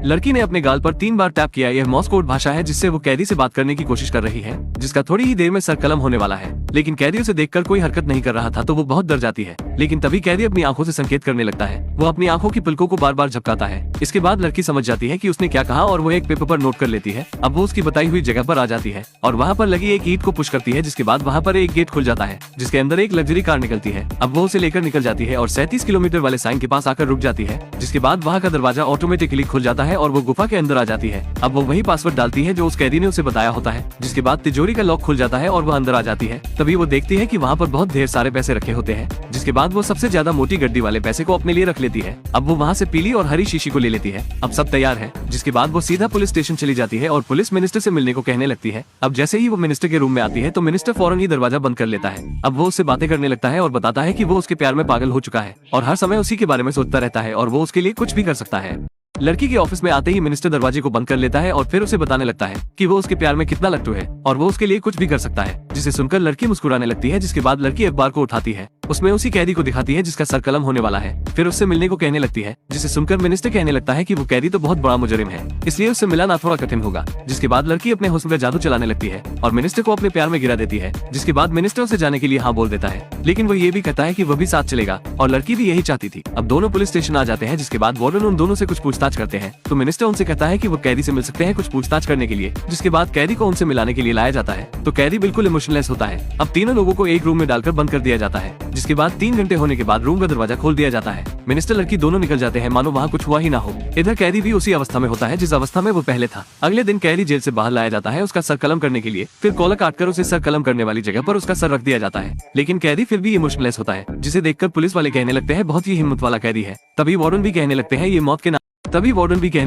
लड़की ने अपने गाल पर 3 बार टैप किया। यह मॉर्स कोड भाषा है जिससे वो कैदी से बात करने की कोशिश कर रही है, जिसका थोड़ी ही देर में सर कलम होने वाला है। लेकिन कैदी उसे देखकर कोई हरकत नहीं कर रहा था तो वो बहुत डर जाती है। लेकिन तभी कैदी अपनी आंखों से संकेत करने लगता है। वो अपनी आंखों की पलकों को बार बार झपकाता है। इसके बाद लड़की समझ जाती है कि उसने क्या कहा और वो एक पेपर पर नोट कर लेती है। अब वो उसकी बताई हुई जगह पर आ जाती है और वहाँ पर लगी एक ईंट को पुश करती है, जिसके बाद वहाँ पर एक गेट खुल जाता है जिसके अंदर एक लग्जरी कार निकलती है। अब वो उसे लेकर निकल जाती है और 37 किलोमीटर वाले साइन के पास आकर रुक जाती है, जिसके बाद वहाँ का दरवाजा ऑटोमेटिकली खुल जाता है और वो गुफा के अंदर आ जाती है। अब वो वही पासवर्ड डालती है जो उस कैदी ने उसे बताया होता है, जिसके बाद तिजोरी का लॉक खुल जाता है और वो अंदर आ जाती है। तभी वो देखती है कि वहाँ पर बहुत ढेर सारे पैसे रखे होते हैं, जिसके बाद वो सबसे ज्यादा मोटी गड्डी वाले पैसे को अपने लिए रख लेती है। अब वो वहाँ से पीली और हरी शीशी को ले लेती है। अब सब तैयार है, जिसके बाद वो सीधा पुलिस स्टेशन चली जाती है और पुलिस मिनिस्टर से मिलने को कहने लगती है। अब जैसे ही वो मिनिस्टर के रूम में आती है तो मिनिस्टर फौरन ही दरवाजा बंद कर लेता है। अब वो उससे बातें करने लगता है और बताता है कि वो उसके प्यार में पागल हो चुका है और हर समय उसी के बारे में सोचता रहता है और वो उसके लिए कुछ भी कर सकता है। लड़की के ऑफिस में आते ही मिनिस्टर दरवाजे को बंद कर लेता है और फिर उसे बताने लगता है कि वो उसके प्यार में कितना लट्टू है और वो उसके लिए कुछ भी कर सकता है, जिसे सुनकर लड़की मुस्कुराने लगती है। जिसके बाद लड़की अखबार को उठाती है, उसमें उसी कैदी को दिखाती है जिसका सर कलम होने वाला है। फिर उससे मिलने को कहने लगती है, जिसे सुनकर मिनिस्टर कहने लगता है कि वो कैदी तो बहुत बड़ा मुजरिम है, इसलिए उससे मिलाना थोड़ा कठिन होगा। जिसके बाद लड़की अपने हुस्न का जादू चलाने लगती है और मिनिस्टर को अपने प्यार में गिरा देती है। जिसके बाद मिनिस्टर उसे जाने के लिए हाँ बोल देता है, लेकिन वो ये भी कहता है कि वो भी साथ चलेगा और लड़की भी यही चाहती थी। अब दोनों पुलिस स्टेशन आ जाते हैं, जिसके बाद वार्डन उन दोनों से कुछ पूछताछ करते हैं तो मिनिस्टर उनसे कहता है कि वो कैदी से मिल सकते हैं कुछ पूछताछ करने के लिए। जिसके बाद कैदी को उनसे मिलाने के लिए लाया जाता है तो कैदी बिल्कुल इमोशनलेस होता है। अब तीनों लोगों को एक रूम में डालकर बंद कर दिया जाता है, जिसके बाद 3 घंटे होने के बाद रूम का दरवाजा खोल दिया जाता है। मिनिस्टर लड़की दोनों निकल जाते हैं मानो वहाँ कुछ हुआ ही ना हो। इधर कैदी भी उसी अवस्था में होता है जिस अवस्था में वो पहले था। अगले दिन कैदी जेल से बाहर लाया जाता है उसका सर कलम करने के लिए। फिर कॉलर काटकर उसे सर कलम करने वाली जगह पर उसका सर रख दिया जाता है। लेकिन कैदी फिर भी इमोशनलेस होता है, जिसे देखकर पुलिस वाले कहने लगते हैं बहुत ही हिम्मत वाला कैदी है। तभी वार्डन भी कहने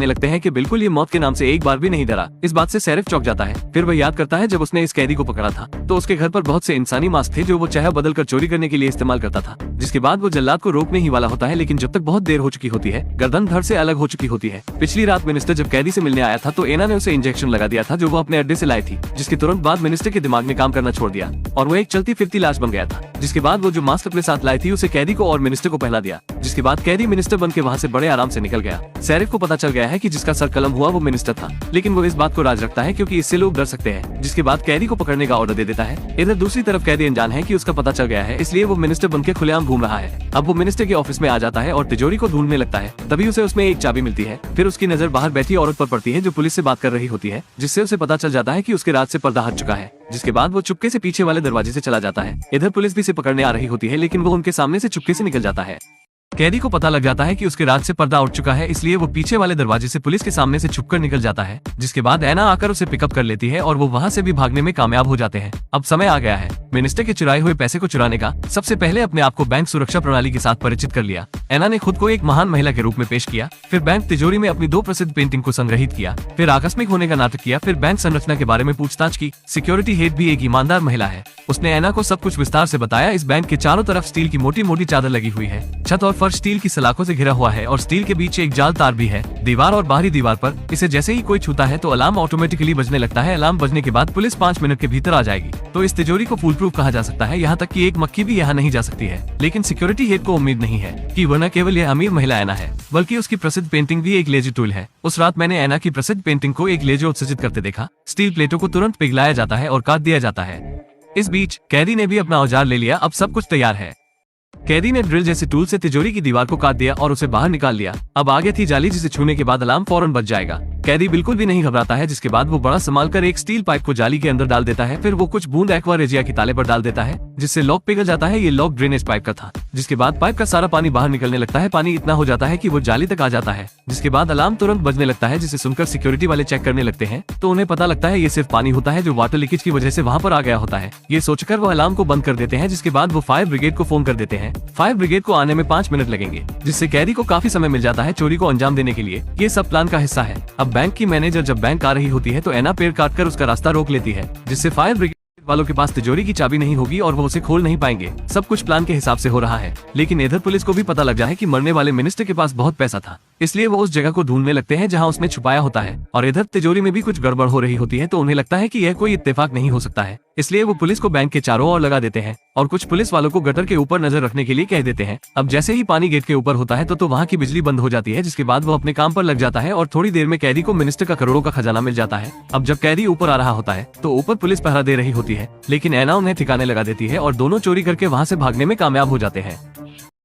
लगते हैं कि बिल्कुल ये मौत के नाम से एक बार भी नहीं डरा। इस बात से शेरिफ चौंक जाता है। फिर वह याद करता है जब उसने इस कैदी को पकड़ा था तो उसके घर पर बहुत से इंसानी मास्क थे जो वो चेहरा बदल कर चोरी करने के लिए इस्तेमाल करता था। जिसके बाद वो जल्लाद को रोकने ही वाला होता है, लेकिन जब तक बहुत देर हो चुकी होती है, गर्दन धड़ से अलग हो चुकी होती है। पिछली रात मिनिस्टर जब कैदी से मिलने आया था तो एना ने उसे इंजेक्शन लगा दिया था जो वो अपने अड्डे से लाई थी, जिसके तुरंत बाद मिनिस्टर के दिमाग ने काम करना छोड़ दिया और वो एक चलती फिरती लाश बन गया था। जिसके बाद वो जो मास्क अपने साथ लाई थी उसे कैदी को और मिनिस्टर को पहना दिया। जिसके बाद कैदी मिनिस्टर बन के वहाँ से बड़े आराम से निकल गया। शेरिफ को पता चल गया है कि जिसका सर कलम हुआ वो मिनिस्टर था, लेकिन वो इस बात को राज रखता है क्योंकि इससे लोग डर सकते हैं। जिसके बाद कैदी को पकड़ने का ऑर्डर दे देता है। इधर दूसरी तरफ कैदी अनजान है कि उसका पता चल गया है, इसलिए वो मिनिस्टर बनके खुलेआम घूम रहा है। अब वो मिनिस्टर के ऑफिस में आ जाता है और तिजोरी को ढूंढने लगता है। तभी उसे उसमें एक चाबी मिलती है। फिर उसकी नजर बाहर बैठी औरत पर पड़ती है जो पुलिस से बात कर रही होती है, जिससे उसे पता चल जाता है कि उसके राज से पर्दा हट चुका है। जिसके बाद वो चुपके से पीछे वाले दरवाजे से चला जाता है। इधर पुलिस भी इसे पकड़ने आ रही होती है, लेकिन वो उनके सामने से चुपके से निकल जाता है। कैदी को पता लग जाता है कि उसके राज से पर्दा उठ चुका है, इसलिए वो पीछे वाले दरवाजे से पुलिस के सामने से छुपकर निकल जाता है। जिसके बाद एना आकर उसे पिकअप कर लेती है और वो वहाँ से भी भागने में कामयाब हो जाते हैं। अब समय आ गया है मिनिस्टर के चुराए हुए पैसे को चुराने का। सबसे पहले अपने आप को बैंक सुरक्षा प्रणाली के साथ परिचित कर लिया। एना ने खुद को एक महान महिला के रूप में पेश किया। फिर बैंक तिजोरी में अपनी 2 प्रसिद्ध पेंटिंग को संग्रहित किया। फिर आकस्मिक होने का नाटक किया। फिर बैंक संरचना के बारे में पूछताछ की। सिक्योरिटी हेड भी एक ईमानदार महिला है। उसने एना को सब कुछ विस्तार से बताया। इस बैंक के चारों तरफ स्टील की मोटी मोटी चादर लगी हुई है। छत और फर्श स्टील की सलाखों से घिरा हुआ है और स्टील के बीच एक जाल तार भी है। दीवार और बाहरी दीवार पर इसे जैसे ही कोई छूता है तो अलार्म ऑटोमेटिकली बजने लगता है। अलार्म बजने के बाद पुलिस 5 मिनट के भीतर आ जाएगी। तो इस तिजोरी को फूल प्रूफ कहा जा सकता है। यहाँ तक कि एक मक्खी भी यहाँ नहीं जा सकती है। लेकिन सिक्योरिटी हेड को उम्मीद नहीं है कि वह न केवल यह अमीर महिला एना है, बल्कि उसकी प्रसिद्ध पेंटिंग भी एक लेजर टूल है। उस रात मैंने एना की प्रसिद्ध पेंटिंग को एक लेजर उत्सर्जित करते देखा। स्टील प्लेटों को तुरंत पिघलाया जाता है और काट दिया जाता है। इस बीच कैदी ने भी अपना औजार ले लिया। अब सब कुछ तैयार है। कैदी ने ड्रिल जैसे टूल से तिजोरी की दीवार को काट दिया और उसे बाहर निकाल लिया। अब आगे थी जाली, जिसे छूने के बाद अलार्म फौरन बज जाएगा। कैदी बिल्कुल भी नहीं घबराता है। जिसके बाद वो बड़ा संभाल कर एक स्टील पाइप को जाली के अंदर डाल देता है। फिर वो कुछ बूंद एक्वा रेजिया की ताले पर डाल देता है, जिससे लॉक पिघल जाता है। ये लॉक ड्रेनेज पाइप का था। जिसके बाद पाइप का सारा पानी बाहर निकलने लगता है। पानी इतना हो जाता है कि वो जाली तक आ जाता है। जिसके बाद अलार्म तुरंत बजने लगता है, जिसे सुनकर सिक्योरिटी वाले चेक करने लगते हैं तो उन्हें पता लगता है ये सिर्फ पानी होता है जो वाटर लीकेज की वजह से वहाँ पर आ गया होता है। ये सोचकर वो अलार्म को बंद कर देते हैं। जिसके बाद वो फायर ब्रिगेड को फोन कर देते हैं। फायर ब्रिगेड को आने में 5 मिनट लगेंगे, जिससे कैदी को काफी समय मिल जाता है चोरी को अंजाम देने के लिए। ये सब प्लान का हिस्सा है। अब बैंक की मैनेजर जब बैंक आ रही होती है तो एना पेड़ काटकर उसका रास्ता रोक लेती है, जिससे फायर ब्रिगेड वालों के पास तिजोरी की चाबी नहीं होगी और वो उसे खोल नहीं पाएंगे। सब कुछ प्लान के हिसाब से हो रहा है। लेकिन इधर पुलिस को भी पता लग जाए कि मरने वाले मिनिस्टर के पास बहुत पैसा था। इसलिए वो उस जगह को ढूंढने लगते हैं जहाँ उसने छुपाया होता है। और इधर तिजोरी में भी कुछ गड़बड़ हो रही होती है, तो उन्हें लगता है कि यह कोई इत्तेफाक नहीं हो सकता है। इसलिए वो पुलिस को बैंक के चारों ओर लगा देते हैं और कुछ पुलिस वालों को गटर के ऊपर नजर रखने के लिए कह देते हैं। अब जैसे ही पानी गेट के ऊपर होता है तो वहाँ की बिजली बंद हो जाती है, जिसके बाद वो अपने काम पर लग जाता है और थोड़ी देर में कैदी को मिनिस्टर का करोड़ों का खजाना मिल जाता है। अब जब कैदी ऊपर आ रहा होता है तो ऊपर पुलिस पहरा दे रही होती है, लेकिन ऐना उन्हें ठिकाने लगा देती है और दोनों चोरी करके वहाँ से भागने में कामयाब हो जाते हैं।